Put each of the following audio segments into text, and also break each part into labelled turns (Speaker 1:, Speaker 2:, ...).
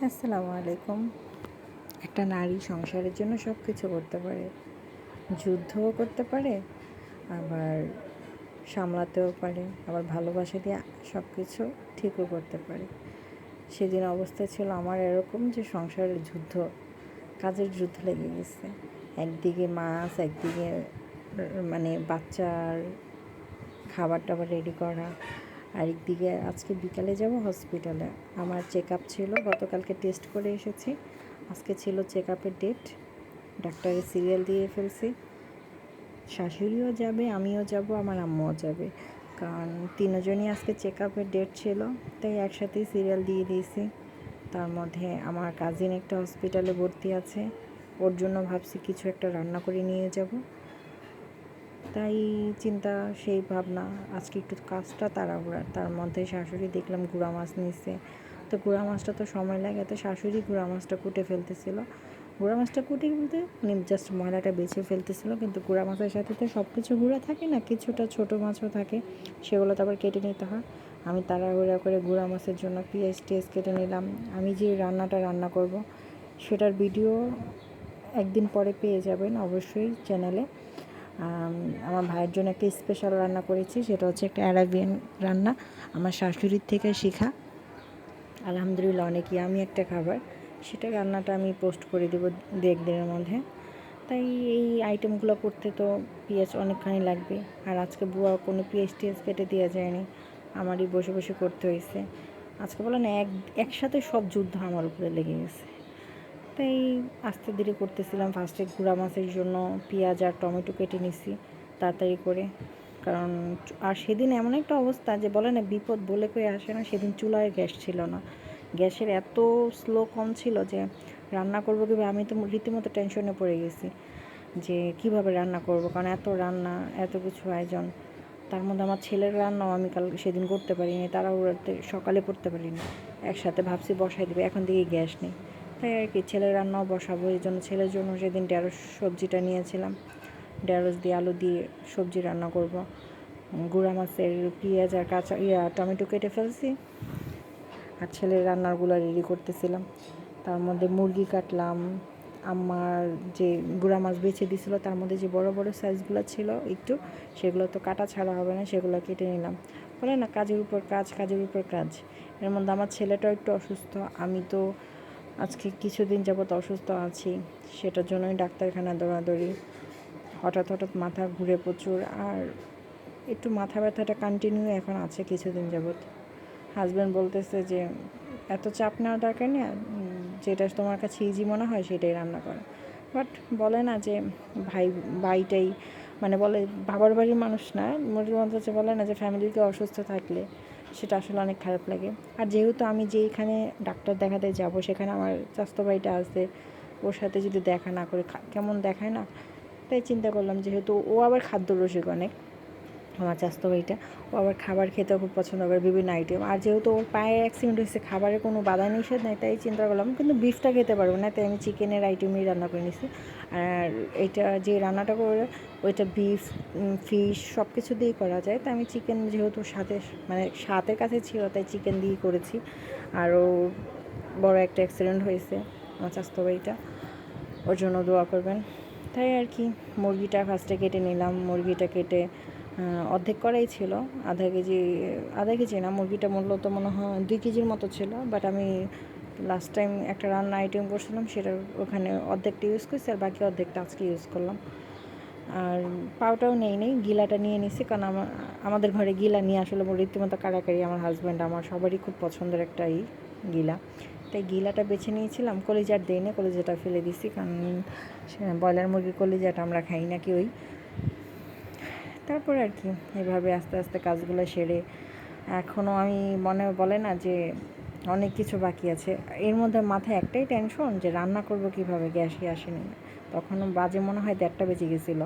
Speaker 1: আসসালামু আলাইকুম। একটা নারী সংসারের জন্য সব কিছু করতে পারে, যুদ্ধও করতে পারে, আবার সামলাতেও পারে, আবার ভালোবাসা দিয়ে সব কিছু ঠিকও করতে পারে। সেদিন অবস্থা ছিল আমার এরকম যে সংসারের যুদ্ধ, কাজের যুদ্ধ লেগে গেছে। একদিকে মাছ, একদিকে মানে বাচ্চার খাবার টাবার রেডি করা, আরেকদিকে আজকে বিকালে যাব হসপিটালে। আমার চেক আপ ছিল, গতকালকে টেস্ট করে এসেছি, আজকে ছিল চেক আপের ডেট। ডাক্তারের সিরিয়াল দিয়ে ফেলছি। শাশুড়িও যাবে, আমিও যাব, আমার আম্মুও যাবে, কারণ তিনজনই আজকে চেক আপের ডেট ছিল, তাই একসাথেই সিরিয়াল দিয়ে দিয়েছি। তার মধ্যে আমার কাজিন একটা হসপিটালে ভর্তি আছে, ওর জন্য ভাবছি কিছু একটা রান্না করে নিয়ে যাব। তাই চিন্তা, সেই ভাবনা, আজকে একটু কাজটা তাড়াহুড়া। তার মধ্যে শাশুড়ি দেখলাম গুঁড়া মাছ নিচ্ছে, তো গুঁড়া মাছটা তো সময় লাগে, তো শাশুড়ি গুঁড়া মাছটা কুটে ফেলতেছিল। গুঁড়া মাছটা কুটে বলতে উনি জাস্ট ময়লাটা বেছে ফেলতেছিল, কিন্তু গুঁড়া মাছের সাথে তো সব কিছু গুঁড়া থাকে না, কিছুটা ছোটো মাছও থাকে, সেগুলো তো আবার কেটে নিতে হয়। আমি তাড়াহুড়া করে গুঁড়া মাছের জন্য পেঁয়াজ টেজ কেটে নিলাম। আমি যে রান্নাটা রান্না করব সেটার ভিডিও একদিন পরে পেয়ে যাবেন অবশ্যই চ্যানেলে। আমার ভাইয়ের জন্য একটা স্পেশাল রান্না করেছি, সেটা হচ্ছে একটা অ্যারাবিয়ান রান্না, আমার শাশুড়ির থেকে শেখা। আলহামদুলিল্লাহ অনেক ইয়ামি একটা খাবার। সেটা রান্নাটা আমি পোস্ট করে দেবো দু একদিনের মধ্যে। তাই এই আইটেমগুলো করতে তো পেঁয়াজ অনেকখানি লাগবে, আর আজকে বুয়া কোনো পেঁয়াজ টিয়াজ কেটে দেওয়া যায়নি, আমারই বসে বসে করতে হয়েছে। আজকে বলে না, একসাথে সব যুদ্ধ আমার উপরে লেগে গেছে। তাই আস্তে ধীরে করতেছিলাম। ফার্স্টে গুঁড়া মাছের জন্য পেঁয়াজ আর টমেটো কেটে নিছি তাড়াতাড়ি করে, কারণ আর সেদিন এমন একটা অবস্থা যে বলে না বিপদ বলে কই আসে না, সেদিন চুলায় গ্যাস ছিল না, গ্যাসের এত স্লো কম ছিল যে রান্না করবো কীভাবে। আমি তো রীতিমতো টেনশনে পড়ে গেছি যে কীভাবে রান্না করব, কারণ এত রান্না, এত কিছু আয়োজন। তার মধ্যে আমার ছেলের রান্নাও আমি সেদিন করতে পারিনি, তারা ওরাতে সকালে করতে পারিনি, একসাথে ভাবছি বসাই দেবে, এখন দিকে গ্যাস নেই। তাই আর কি ছেলের রান্নাও বসাবো, এই জন্য ছেলের জন্য সেদিন ঢেঁড়স সবজিটা নিয়েছিলাম, ঢেঁড়স দিয়ে আলু দিয়ে সবজি রান্না করব। গুঁড়া মাছের পেঁয়াজ আর টমেটো কেটে ফেলছি, আর ছেলের রান্নারগুলো রেডি করতেছিলাম। তার মধ্যে মুরগি কাটলাম, আমার যে গুঁড়া মাছ বেছে দিয়েছিলো তার মধ্যে যে বড় বড় সাইজগুলো ছিল একটু, সেগুলো তো কাটা ছাড়া হবে না, সেগুলো কেটে নিলাম। বলে না কাজের উপর কাজ, কাজের উপর কাজ। এর মধ্যে আমার ছেলেটাও একটু অসুস্থ, আমি তো আজকে কিছুদিন যাবত অসুস্থ আছি, সেটার জন্যই ডাক্তারখানা দৌড়াদৌড়ি। হঠাৎ হঠাৎ মাথা ঘুরে প্রচুর, আর একটু মাথা ব্যথাটা কন্টিনিউ এখন আছে কিছুদিন যাবত। হাজব্যান্ড বলতেছে যে এত চাপ নেওয়ার দরকার নেই, যেটা তোমার কাছে ইজি মনে হয় সেটাই রান্না করো। বাট বলে না যে ভাইটাই মানে বলে, বাবার বাড়ির মানুষ না, মোটের মধ্যে হচ্ছে বলে না যে ফ্যামিলিতে অসুস্থ থাকলে সেটা আসলে অনেক খারাপ লাগে। আর যেহেতু আমি যেইখানে ডাক্তার দেখাতে যাব সেখানে আমার স্বাস্থ্য ভাইটা আছে, ওর সাথে যদি দেখা না করে কেমন দেখায় না, তাই চিন্তা করলাম যেহেতু ও আবার খাদ্য রসিক অনেক, আমার স্বাস্থ্য ভাইটা, ও আবার খাবার খেতেও খুব পছন্দ করে, বিভিন্ন আইটেম। আর যেহেতু ওর পায়ে অ্যাক্সিডেন্ট হয়েছে, খাবারের কোনো বাধা নিষেধ নেই, তাই চিন্তা করলাম কিন্তু বিফটা খেতে পারবো না, তাই আমি চিকেনের আইটেমই রান্না করে নিছি। আর এটা যে রান্নাটা করে ওইটা বিফ, ফিশ সব কিছু দিয়েই করা যায়, তাই আমি চিকেন যেহেতু মানে সাথের কাছে ছিল, তাই চিকেন দিয়েই করেছি। আরও বড় একটা অ্যাক্সিডেন্ট হয়েছে আমার স্বাস্থ্য ভাইটা, ওর জন্য দোয়া করবেন। তাই আর কি মুরগিটা ফার্স্টে কেটে নিলাম, মুরগিটা কেটে অর্ধেক করাই ছিল, আধা কেজি না, মুরগিটা মূলত মনে হয় 2 কেজির মতো ছিল, বাট আমি লাস্ট টাইম একটা রান্না আইটেম করছিলাম, সেটার ওখানে অর্ধেকটা ইউজ করছি, আর বাকি অর্ধেকটা আজকে ইউজ করলাম। আর পাউটাও নেই, গিলাটা নিয়ে নিছি, কারণ আমাদের ঘরে গিলা নিয়ে আসলে রীতিমতো কাড়াকাড়ি, আমার হাজব্যান্ড আমার সবারই খুব পছন্দের একটা গিলা, তাই গিলাটা বেছে নিয়েছিলাম। কলিজার দেই না, কলিজাটা ফেলে দিছি, কারণ ব্রয়লার মুরগির কলিজাটা আমরা খাই না কেউই। তারপর আর কি এভাবে আস্তে আস্তে কাজগুলো সেরে, এখনও আমি বলে না যে অনেক কিছু বাকি আছে, এর মধ্যে মাথায় একটাই টেনশন যে রান্না করব কীভাবে, গ্যাসই আসেনি। তখনও বাজে মনে হয় 1:30 বেজে গেছিলো,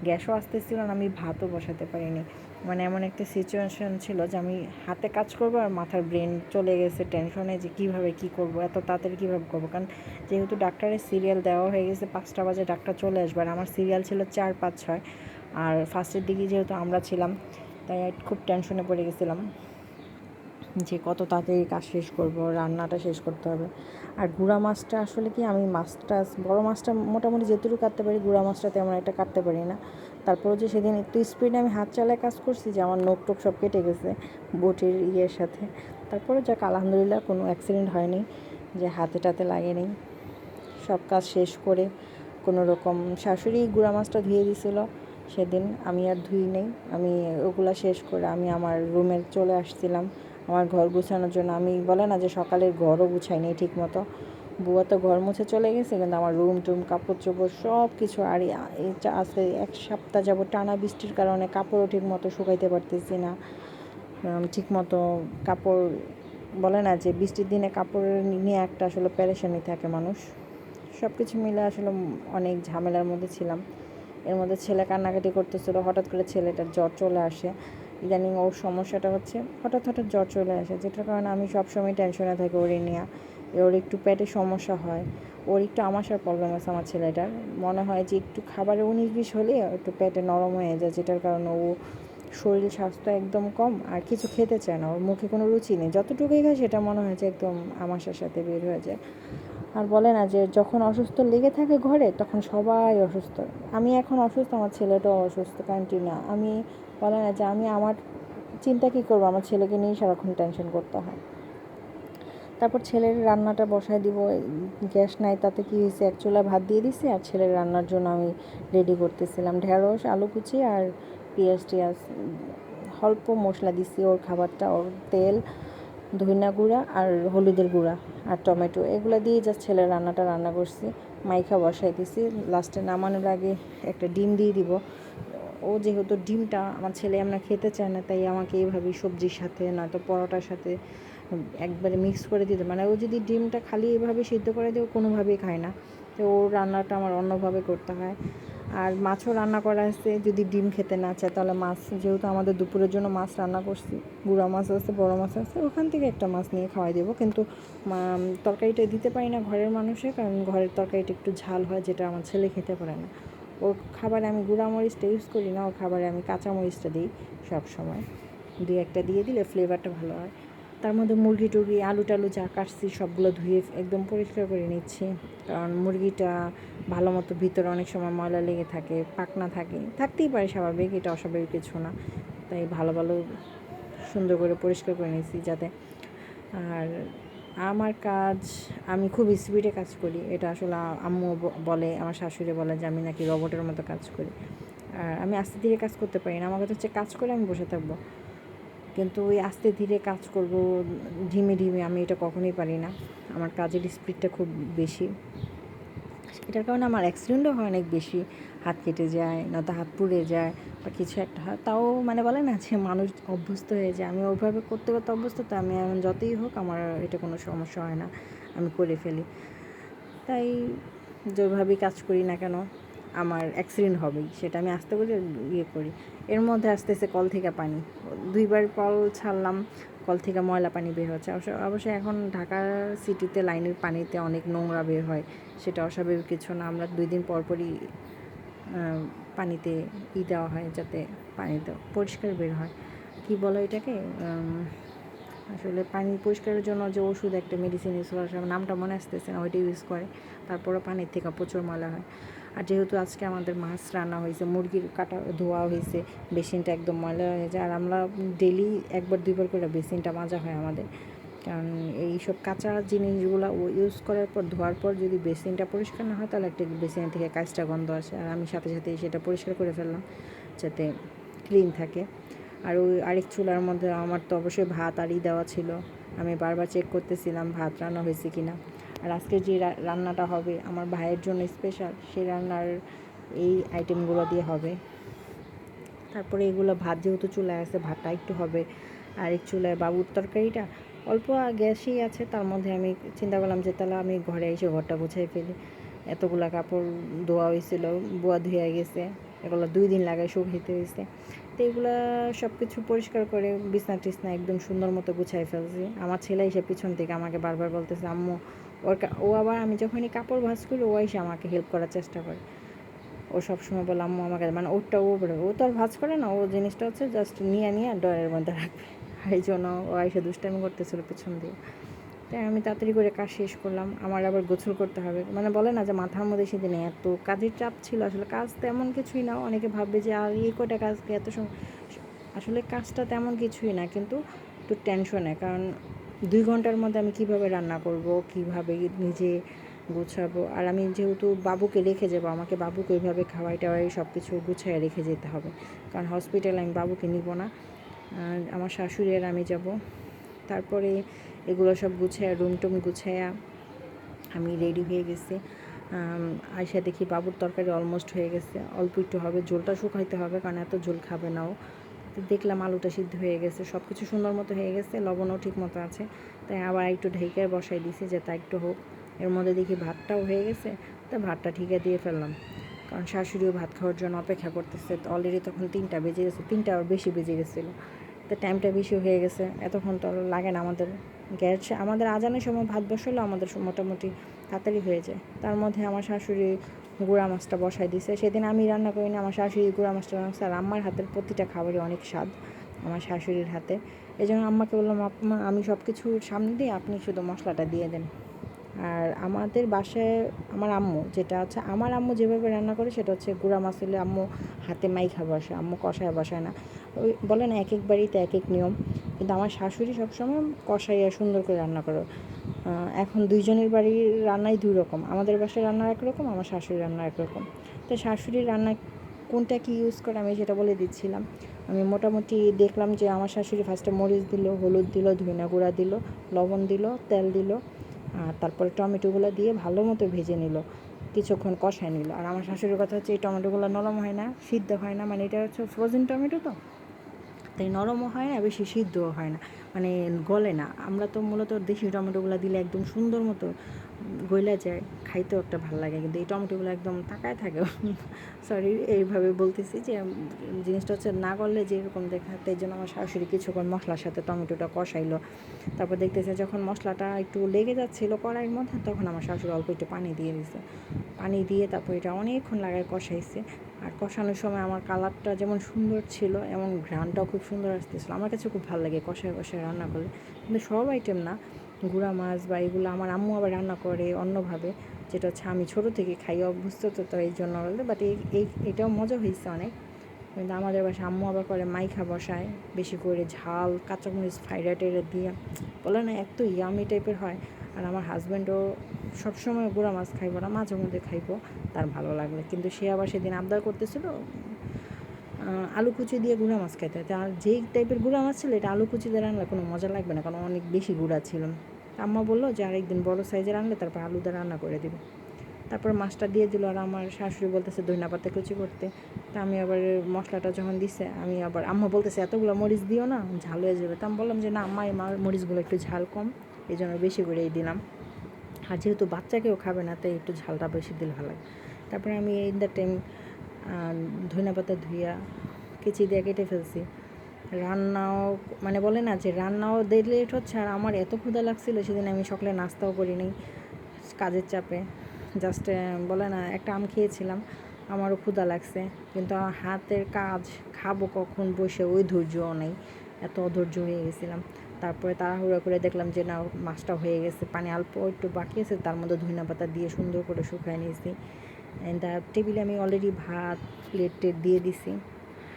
Speaker 1: গ্যাসও আসতেছিল না, আমি ভাতও বসাতে পারিনি। মানে এমন একটা সিচুয়েশন ছিল যে আমি হাতে কাজ করবো আর মাথার ব্রেন চলে গেছে টেনশনে যে কীভাবে কী করব, এত তাড়াতাড়ি কীভাবে করবো। কারণ যেহেতু ডাক্তারের সিরিয়াল দেওয়া হয়ে গেছে, 5টা বাজে ডাক্তার চলে আসবে, আর আমার সিরিয়াল ছিল 4, 5, 6, আর ফার্স্টের দিকে যেহেতু আমরা ছিলাম, তাই খুব টেনশনে পড়ে গেছিলাম। যে কত তাড়াতাড়ি কাজ শেষ করব, রান্নাটা শেষ করতে হবে। আর গুঁড়া মাছটা আসলে কি, আমি মাছটা বড় মাছটা মোটামুটি যেটুকু কাটতে পারি, গুঁড়া মাছটা তেমন একটা কাটতে পারি না। তারপরেও যে সেদিন একটু স্পিডে আমি হাত চালায় কাজ করছি, যে আমার নখ টোক সব কেটে গেছে বটির ইয়ের সাথে। তারপরে যাক আলহামদুলিল্লাহ কোনো অ্যাক্সিডেন্ট হয়নি, যে হাতে টাতে লাগেনি। সব কাজ শেষ করে কোনো রকম শাশুড়ি গুঁড়া মাছটা ধুয়ে দিছিল সেদিন, আমি আর ধুই নেই। আমি ওগুলা শেষ করে আমি আমার রুমে চলে আসছিলাম আমার ঘর গুছানোর জন্য। আমি বলে না যে সকালের ঘরও গুছাইনি ঠিক মতো। বুয়া তো ঘর মুছে চলে গেছে, কিন্তু আমার রুম টুম কাপড় চোপড় সব কিছু। আর আজকে 1 সপ্তাহ যাবো টানা বৃষ্টির কারণে কাপড়ও ঠিক মতো শুকাইতে পারতেছি না। ঠিক মতো কাপড়, বলে না যে বৃষ্টির দিনে কাপড় নিয়ে একটা আসলে পেরেশানি থাকে মানুষ। সব কিছু মিলে আসলে অনেক ঝামেলার মধ্যে ছিলাম। এর মধ্যে ছেলে কান্নাকাটি করতেছিল, হঠাৎ করে ছেলেটার জ্বর চলে আসে। ইদানিং ওর সমস্যাটা হচ্ছে হঠাৎ হঠাৎ জ্বর চলে আসে, যেটার কারণে আমি সবসময় টেনশনে থাকি ওর নিয়ে। ওর একটু পেটে সমস্যা হয়, ওর একটু আমাশার প্রবলেম আছে আমার ছেলেটার। মনে হয় যে একটু খাবারে 19-20 হলে একটু পেটে নরম হয়ে যায়, যেটার কারণে ও শরীর স্বাস্থ্য একদম কম, আর কিছু খেতে চায় না, ওর মুখে কোনো রুচি নেই। যতটুকুই খায় সেটা মনে হয় যে একদম আমাশার সাথে বের হয়ে যায়। আর বলে না যে যখন অসুস্থ লেগে থাকে ঘরে, তখন সবাই অসুস্থ। আমি এখন অসুস্থ, আমার ছেলেটাও অসুস্থ কন্টিনিউ। আমি বলে না যে আমি আমার চিন্তা কী করবো, আমার ছেলেকে নিয়েই সারাক্ষণ টেনশন করতে হয়। তারপর ছেলের রান্নাটা বসায় দিব, গ্যাস নাই তাতে কী হয়েছে, এক চুলায় ভাত দিয়ে দিছি। আর ছেলের রান্নার জন্য আমি রেডি করতেছিলাম ঢেঁড়স, আলু কুচি আর পেঁয়াজ টিয়াজ, অল্প মশলা দিছি ওর খাবারটা, ওর তেল, ধনিয়া গুঁড়া আর হলুদের গুঁড়া আর টমেটো, এগুলো দিয়ে জাস্ট ছেলের রান্নাটা রান্না করছি। মাইখা বসাই দিছি, লাস্টে নামানোর আগে একটা ডিম দিয়ে দিব। ও যেহেতু ডিমটা আমার ছেলে আমরা খেতে চায় না, তাই আমাকে এইভাবেই সবজির সাথে নয়তো পরোটার সাথে একবারে মিক্স করে দিতে, মানে ও যদি ডিমটা খালি এভাবে সিদ্ধ করে দিয়ে, ও কোনোভাবেই খায় না। তো ওর রান্নাটা আমার অন্যভাবে করতে হয়। আর মাছও রান্না করা আছে, যদি ডিম খেতে না চায় তাহলে মাছ, যেহেতু আমাদের দুপুরের জন্য মাছ রান্না করছি, গুঁড়া মাছ আছে, বড় মাছ আছে, ওখান থেকে একটা মাছ নিয়ে খাওয়াই দেবো। কিন্তু তরকারিটা দিতে পারি না ঘরের মানুষের, কারণ ঘরের তরকারিটা একটু ঝাল হয়, যেটা আমার ছেলে খেতে পারে না। ওর খাবারে আমি গুঁড়া মরিচটা ইউজ করি না, ওর খাবারে আমি কাঁচা মরিচটা দিই সব সময়। 2-1টা দিয়ে দিলে ফ্লেভারটা ভালো হয়। তার মধ্যে মুরগি টুরগি আলু টালু যা কাটছি সবগুলো ধুয়ে একদম পরিষ্কার করে নিচ্ছি, কারণ মুরগিটা ভালো মতো ভিতরে অনেক সময় ময়লা লেগে থাকে, পাকনা থাকে, থাকতেই পারে, স্বাভাবিক, এটা অস্বাভাবিক কিছু না। তাই ভালো ভালো সুন্দর করে পরিষ্কার করে নিচ্ছি যাতে। আর আমার কাজ, আমি খুব স্পিডে কাজ করি, এটা আসলে আম্মু বলে, আমার শাশুড়ি বলে যে আমি নাকি রোবটের মতো কাজ করি। আর আমি আস্তে ধীরে কাজ করতে পারি না, আমার কথা হচ্ছে কাজ করে আমি বসে থাকবো, কিন্তু ওই আস্তে ধীরে কাজ করব, ধিমে ধিমে, আমি এটা কখনোই পারি না। আমার কাজের স্পিডটা খুব বেশি, এটার কারণে আমার অ্যাক্সিডেন্টও হয় অনেক বেশি, হাত কেটে যায়, নয়তো হাত পুড়ে যায় বা কিছু একটা হয়। তাও মানে বলে না যে মানুষ অভ্যস্ত হয়ে যায়, আমি ওইভাবে করতে করতে অভ্যস্ত, তো আমি এখন যতই হোক আমার এটা কোনো সমস্যা হয় না, আমি করে ফেলি। তাই যেভাবেই কাজ করি না কেন আমার অ্যাক্সিডেন্ট হবেই, সেটা আমি আস্তে করে ইয়ে করি। এর মধ্যে আসতেছে কল থেকে পানি, 2বার কল ছাড়লাম, কল থেকে ময়লা পানি বের হচ্ছে। অবশ্যই এখন ঢাকা সিটিতে লাইনের পানিতে অনেক নোংরা বের হয়, সেটা অস্বাভাবিক কিছু না। আমরা 2 দিন পর পরই পানিতে দেওয়া হয়, যাতে পানিতে পরিষ্কার বের হয়। কী বলো এটাকে, আসলে পানি পরিষ্কারের জন্য যে ওষুধ, একটা মেডিসিন ইউজ করার সময় নামটা মনে আসতেছে না, ওইটা ইউজ করে, তারপরে পানির থেকে প্রচুর ময়লা হয়। আর যেহেতু আজকে আমাদের মাছ রান্না হয়েছে, মুরগির কাটা ধোয়া হয়েছে, বেসিনটা একদম ময়লা হয়ে যায়। আর আমরা ডেলি 1-2বার করে বেসিনটা মাজা হয় আমাদের, কারণ এইসব কাঁচা জিনিসগুলো ইউজ করার পর, ধোয়ার পর যদি বেসিনটা পরিষ্কার না হয়, তাহলে একটা বেসিন থেকে কাঁচটা গন্ধ আসে। আর আমি সাথে সাথে সেটা পরিষ্কার করে ফেললাম যাতে ক্লিন থাকে। আর ওই আরেক চুলার মধ্যে আমার তো অবশ্যই ভাত আরই দেওয়া ছিল, আমি বারবার চেক করতেছিলাম ভাত রান্না হয়েছে কি না। আর আজকে যে রান্নাটা হবে আমার ভাইয়ের জন্য স্পেশাল, সেই রান্নার এই আইটেমগুলো দিয়ে হবে। তারপরে এগুলো ভাত যেহেতু চুলায় আছে, ভাতটা একটু হবে। আর এক চুলায় বাবুর তরকারিটা অল্প গ্যাসই আছে, তার মধ্যে আমি চিন্তা করলাম যে তাহলে আমি ঘরে এসে ঘরটা গুছিয়ে ফেলি। এতগুলা কাপড় ধোয়া হয়েছিল, বুয়া ধুয়ে গেছে, এগুলো 2 দিন লাগায় শুকাইতে হয়েছে। তো এগুলো সব কিছু পরিষ্কার করে বিছনা টিছনা একদম সুন্দর মতো গুছাই ফেলছি। আমার ছেলে এসে পিছন থেকে আমাকে বারবার বলতেছে আম্মু, ও আবার আমি যখনই কাপড় ভাঁজ করি ও এসে আমাকে হেল্প করার চেষ্টা করে। ও সবসময় বলে আম্মু আমাকে, মানে ওরটা ও বলে, ও তো আর ভাঁজ করে না, ও জিনিসটা হচ্ছে জাস্ট নিয়ে ড্রয়ারের মধ্যে রাখবে, এই জন্য ও এসে দুষ্টামি করতেছিল পেছন দিয়ে। তাই আমি তাড়াতাড়ি করে কাজ শেষ করলাম। আমার আবার গোসল করতে হবে, মানে বলে না যে মাথার মধ্যে সেদিনে এত কাজের চাপ ছিল, আসলে কাজ তেমন কিছুই না। অনেকে ভাববে যে আর এই কটা কাজকে এত সময়, আসলে কাজটা তেমন কিছুই না, কিন্তু একটু টেনশনে। কারণ 2 ঘন্টার মধ্যে আমি কীভাবে রান্না করব, কীভাবে নিজে গুছাবো, আর আমি যেহেতু বাবুকে রেখে যাবো, আমাকে বাবুকে ওইভাবে খাওয়াই টাওয়াই সব কিছু গুছায় রেখে যেতে হবে, কারণ হসপিটালে আমি বাবুকে নিব না, আমার শাশুড়ি আর আমি যাব। তারপরে এগুলো সব গুছায় রুম টুম গুছায়া আমি রেডি হয়ে গেছি। আইসা দেখি বাবুর তরকারি অলমোস্ট হয়ে গেছে, অল্প একটু হবে, ঝোলটা শুকাইতে হবে, কারণ এত ঝোল খাবে নাও। তো দেখলাম আলুটা সিদ্ধ হয়ে গেছে, সব কিছু সুন্দর মতো হয়ে গেছে, লবণও ঠিক মতো আছে। তাই আবার একটু ঢেকে বসাই দিছি যে তা একটু হোক। এর মধ্যে দেখি ভাতটাও হয়ে গেছে, তো ভাতটা ঠিকা দিয়ে ফেললাম, কারণ শাশুড়িও ভাত খাওয়ার জন্য অপেক্ষা করতেছে। তো অলরেডি তখন 3টা বেজে গেছে, 3টা আর বেশি বেজে গেছিলো। তো টাইমটা বেশি হয়ে গেছে, এতক্ষণ তো লাগে না আমাদের। আমাদের আজানের সময় ভাত বসালেও আমাদের মোটামুটি তাড়াতাড়ি হয়ে যায়। তার মধ্যে আমার শাশুড়ি গুঁড়া মাছটা বসাই দিছে। সেদিন আমি রান্না করিনি, আমার শাশুড়ি গুঁড়া মাছটা রান্না করছে। আর আম্মার হাতের প্রতিটা খাবারই অনেক স্বাদ আমার শাশুড়ির হাতে। এই জন্য আম্মাকে বললাম, আমি সব কিছু সামনে দিই, আপনি শুধু মশলাটা দিয়ে দেন। আর আমাদের বাসায় আমার আম্মু যেটা হচ্ছে, আমার আম্মু যেভাবে রান্না করে সেটা হচ্ছে গুঁড়া মাছ হলে আম্মু হাতে মাইখা বসায়, আম্মু কষায় বসায় না। ওই বলে না এক এক বাড়িতে এক এক নিয়ম, কিন্তু আমার শাশুড়ি সবসময় কষাইয়া সুন্দর করে রান্না করে। এখন দুইজনের বাড়ির রান্নাই 2 রকম, আমাদের বাসায় রান্না একরকম, আমার শাশুড়ির রান্না একরকম। তো শাশুড়ির রান্না কোনটা কি ইউজ করে আমি সেটা বলে দিচ্ছিলাম। আমি মোটামুটি দেখলাম যে আমার শাশুড়ি ফার্স্টে মরিচ দিল, হলুদ দিল, ধনিয়া গুঁড়া দিল, লবণ দিল, তেল দিল, আর তারপরে টমেটোগুলো দিয়ে ভালো মতো ভেজে নিল, কিছুক্ষণ কষায় নিল। আর আমার শাশুড়ির কথা হচ্ছে এই টমেটোগুলো নরম হয় না, সিদ্ধ হয় না, মানে এটা হচ্ছে ফ্রোজেন টমেটো, তো তাই নরমও হয় না, বেশি সিদ্ধও হয় না, মানে গলে না। আমরা তো মূলত দেশি টমেটোগুলো দিলে একদম সুন্দর মতো গইলা যায়, খাইতেও একটা ভালো লাগে, কিন্তু এই টমেটোগুলো একদম তাকায় থাকে। সরি এইভাবে বলতেছি যে জিনিসটা হচ্ছে না গললে যেরকম দেখাতে, এই জন্য আমার শাশুড়ি কিছুক্ষণ মশলার সাথে টমেটোটা কষাইলো। তারপর দেখতেছে যখন মশলাটা একটু লেগে যাচ্ছিলো কড়াইয়ের মধ্যে, তখন আমার শাশুড়ি অল্প একটু পানি দিয়ে দিছে, পানি দিয়ে তারপর এটা অনেকক্ষণ লাগায় কষাইছে। আর কষানোর সময় আমার কালারটা যেমন সুন্দর ছিল, এমন ঘ্রাণটাও খুব সুন্দর আসতেছিলো। আমার কাছে খুব ভালো লাগে কষায় কষায় রান্না করলে, কিন্তু সব আইটেম না, গুঁড়া মাছ বা এগুলো আমার আম্মু আবার রান্না করে অন্যভাবে, যেটা হচ্ছে আমি ছোটো থেকে খাই অভ্যস্ত, তো এই জন্য বলতে। বাট এটাও মজা হয়েছে অনেক। কিন্তু আমাদের বাসায় আম্মু আবার করে মাইখা বসায়, বেশি করে ঝাল কাঁচামরিচ ফ্রাইড টেরে দিয়ে, বলে না এত ইয়ামি টাইপের হয়। আর আমার হাজব্যান্ডও সবসময় গুঁড়া মাছ খাইব না, মাঝে মধ্যে খাইব তার ভালো লাগলে, কিন্তু সে আবার সেদিন আবদার করতেছিল আলু কুচি দিয়ে গুঁড়া মাছ খাইতে। আর যেই টাইপের গুঁড়া মাছ ছিল এটা আলু কুচি দিয়ে রান্না কোনো মজা লাগবে না, কারণ অনেক বেশি গুঁড়া ছিল। আম্মা বললো যে আরেকদিন বড় সাইজের আনলে তারপর আলু দিয়ে রান্না করে দেবে। তারপর মাছটা দিয়ে দিল, আর আমার শাশুড়ি বলতেছে ধনিয়া পাতা কুচি করতে। তা আমি আবার মশলাটা যখন দিছে, আমি আবার আম্মা বলতেছে এতগুলো মরিচ দিও না, ঝাল হয়ে যাবে। তা আমি বললাম যে না আম্মা, মরিচগুলো একটু ঝাল কম, এই জন্য বেশি করেই দিলাম। আর যেহেতু বাচ্চাকেও খাবে না, তাই একটু ঝালটা বেশি দিলে ভালো লাগে। তারপরে আমি ইন দ্য টাইম ধনিয়া পাতা ধুইয়া কেচি দিয়ে কেটে ফেলছি। রান্নাও মানে বলে না যে রান্নাও লেট হচ্ছে, আর আমার এত ক্ষুধা লাগছিল সেদিন আমি সকালে নাস্তাও করিনি কাজের চাপে। জাস্ট বলে না একটা আম খেয়েছিলাম, আমারও ক্ষুধা লাগছে, কিন্তু আমার হাতের কাজ খাবো কখন বসে ওই ধৈর্যও নেই, এত অধৈর্য হয়ে গেছিলাম। তারপরে তাড়াহুড়ো করে দেখলাম যে না মাছটা হয়ে গেছে, পানি অল্প একটু বাকি আছে, তার মধ্যে ধনিয়া পাতা দিয়ে সুন্দর করে শুকায় নিয়েছি। তার টেবিলে আমি অলরেডি ভাত প্লেট দিয়ে দিছি,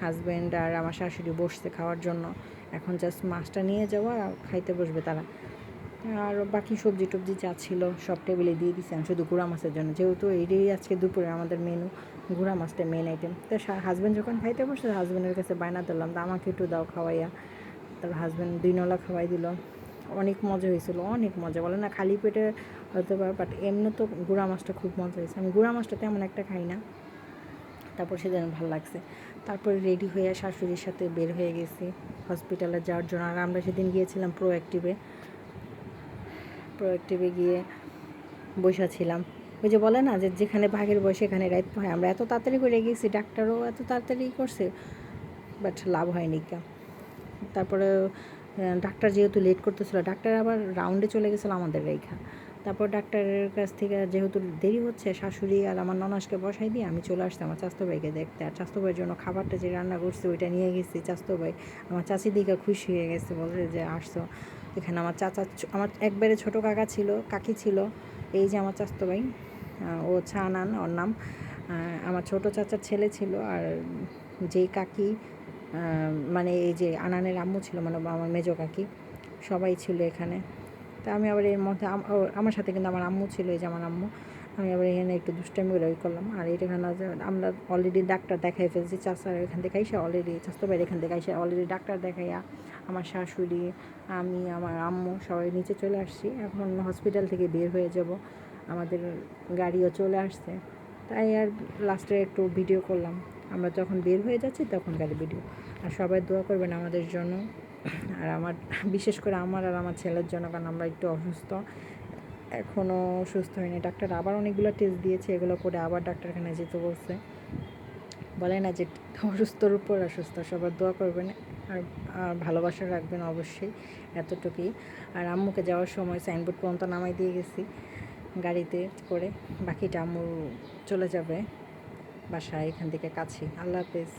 Speaker 1: হাজব্যান্ড আর আমার শাশুড়ি বসছে খাওয়ার জন্য। এখন জাস্ট মাছটা নিয়ে যাওয়া, খাইতে বসবে তারা। আর বাকি সবজি টবজি যা ছিল সব টেবিলে দিয়ে দিছি, আমি শুধু গুঁড়া মাছের জন্য, যেহেতু এটাই আজকে দুপুরে আমাদের মেনু, গুঁড়া মাছটা মেন আইটেম। তো হাজব্যান্ড যখন খাইতে বসে, হাজব্যান্ডের কাছে বায়না দিলাম তো আমাকে একটু দাও খাওয়াইয়া। তার হাজব্যান্ড 2 নলা খাওয়াই দিল। অনেক মজা হয়েছিল, অনেক মজা, বলে না খালি পেটে হতে পারে, বাট এমনি তো গুঁড়া মাছটা খুব মজা হয়েছে। আমি গুঁড়া মাছটা তেমন একটা খাই না, তারপর সেদিন ভালো লাগছে। তারপরে রেডি হয়ে শাশুড়ির সাথে বের হয়ে গেছি হসপিটালে যাওয়ার জন্য। আর আমরা সেদিন গিয়েছিলাম প্রোঅ্যাক্টিভে গিয়ে বসেছিলাম। ওই যে বলে না যে যেখানে ভাগের বয়স সেখানে রাইত হয়, আমরা এত তাড়াতাড়ি করে গেছি, ডাক্তারও এত তাড়াতাড়ি করছে, বাট লাভ হয়নি কা। তারপরে ডাক্তার যেহেতু লেট করতেছিল, ডাক্তার আবার রাউন্ডে চলে গেছিলো আমাদের রেখা। তারপর ডাক্তারের কাছ থেকে যেহেতু দেরি হচ্ছে, শাশুড়ি আর আমার ননাসকে বসাই দিয়ে আমি চলে আসছি আমার চাস্তো ভাইকে দেখতে। আর চাস্তো ভাইয়ের জন্য খাবারটা যে রান্না করছে ওইটা নিয়ে গেছি। চাস্তো ভাই আমার চাচি দিকে খুশি হয়ে গেছে, বলছে যে আসছো এখানে। আমার চাচা, আমার একবারে ছোটো কাকা ছিল, কাকি ছিল, এই যে আমার চাস্তো ভাই, ও ছানান ওর নাম। আমার ছোটো চাচার ছেলে ছিল, আর যেই কাকি মানে এই যে আনানের আম্মু ছিল, মানে আমার মেজো কাকি, সবাই ছিল এখানে। তা আমি আবার এর মধ্যে আমার সাথে কিন্তু আমার আম্মু ছিল, এই যে আমার আম্মু। আমি আবার এখানে একটু দুষ্টামি করে করলাম। আর এখানে আমরা অলরেডি ডাক্তার দেখাই ফেলছি। চাষার এখান থেকে আইসা অলরেডি, স্বাস্থ্য বাইরে এখান থেকে আইসা অলরেডি ডাক্তার দেখাইয়া আমার শাশুড়ি, আমি, আমার আম্মু সবাই নিচে চলে আসছি। এখন হসপিটাল থেকে বের হয়ে যাব, আমাদের গাড়িও চলে আসছে। তাই আর লাস্টে একটু ভিডিও করলাম। আমরা যখন বের হয়ে যাচ্ছি তখনকার ভিডিও। আর সবাই দোয়া করবেন আমাদের জন্য, আর আমার বিশেষ করে আমার আর আমার ছেলের জন্য, কারণ আমরা একটু অসুস্থ, এখনও সুস্থ হয়নি। ডাক্তার আবার অনেকগুলো টেস্ট দিয়েছে, এগুলো করে আবার ডাক্তারখানায় যেতে বলছে। বলে না যে অসুস্থর উপর অসুস্থ। সবার দোয়া করবেন আর ভালোবাসা রাখবেন অবশ্যই, এতটুকুই। আর আম্মুকে যাওয়ার সময় সাইনবোর্ড পর্যন্ত নামাই দিয়ে গেছি গাড়িতে করে, বাকিটা আম্মু চলে যাবে বাসায় এখান থেকে কাছে। আল্লাহ হাফেজ।